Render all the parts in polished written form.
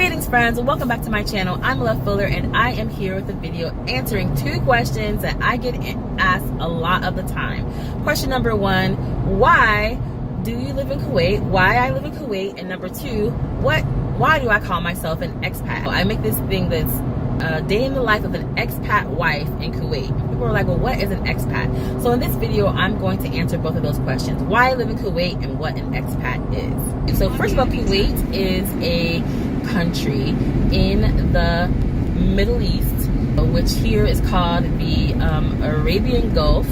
Greetings friends, and welcome back to my channel. I'm Love Fuller and I am here with a video answering two questions that I get asked a lot of the time. Question number one, why do you live in Kuwait? Why I live in Kuwait? And number two, why do I call myself an expat? I make this thing that's day in the life of an expat wife in Kuwait. People are like, well, what is an expat? So in this video, I'm going to answer both of those questions. Why I live in Kuwait and what an expat is. So first of all, Kuwait is a country in the Middle East, which here is called the Arabian Gulf,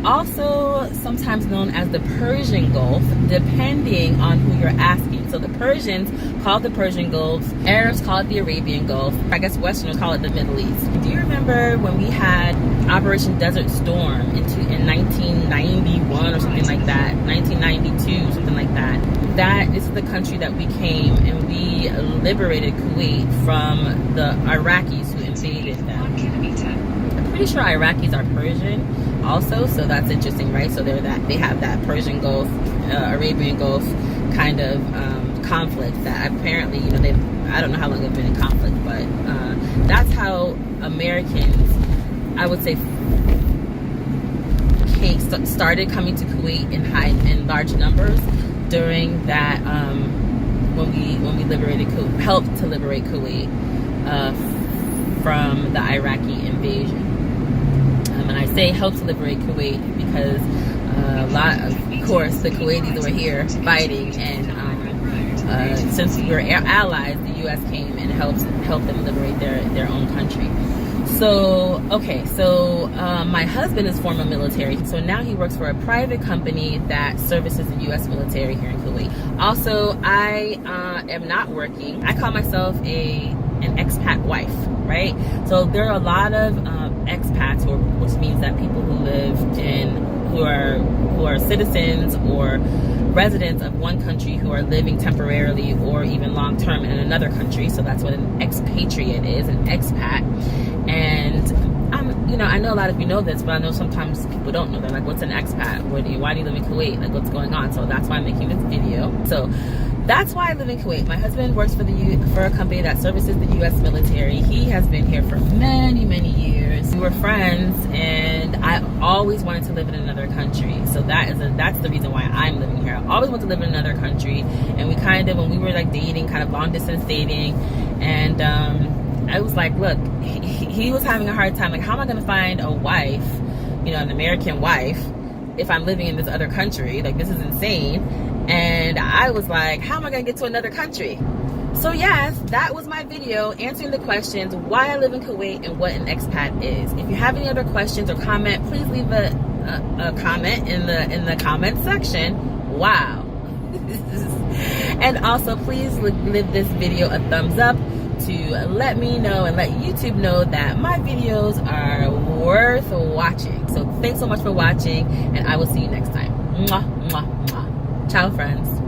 also sometimes known as the Persian Gulf, depending on who you're asking. So the Persians call it the Persian Gulf, Arabs call it the Arabian Gulf, I guess Westerners call it the Middle East. Do you remember when we had Operation Desert Storm in 1991 or something like that, 1992, something like that? This is the country that we came and we liberated Kuwait from the Iraqis who invaded them. I'm pretty sure Iraqis are Persian also, so that's interesting, right? So they have that Persian Gulf, Arabian Gulf kind of conflict that apparently, you know, I don't know how long they've been in conflict, but that's how Americans, I would say, started coming to Kuwait in large numbers during that when we helped to liberate Kuwait from the Iraqi invasion. And I say helped to liberate Kuwait because of course the Kuwaitis were here fighting, and since we were allies, the U.S. came and helped them liberate their own country. So, okay, so my husband is former military, so now he works for a private company that services the U.S. military here in Kuwait. Also, I am not working. I call myself an expat wife, right? So there are a lot of expats, which means that people who live who are citizens or residents of one country who are living temporarily or even long-term in another country. So that's what an expatriate is, an expat. And I know a lot of you know this, but I know sometimes people don't know. They're like, what's an expat? Why do you live in Kuwait? Like, what's going on? So that's why I'm making this video. So that's why I live in Kuwait. My husband works for a company that services the U.S. military. He has been here for many, many years. We were friends, and I always wanted to live in another country. So that's the reason why I'm living here. I always wanted to live in another country, and we when we were like dating, kind of long distance dating, and I was like, look, he was having a hard time. Like, how am I going to find a wife, an American wife, if I'm living in this other country? Like, this is insane. And I was like, how am I going to get to another country? So yes, that was my video answering the questions, why I live in Kuwait and what an expat is. If you have any other questions or comment, please leave a comment in the comment section. Wow. And also, please give this video a thumbs up to let me know and let YouTube know that my videos are worth watching. So thanks so much for watching, and I will see you next time. Mwah, mwah, mwah. Ciao, friends.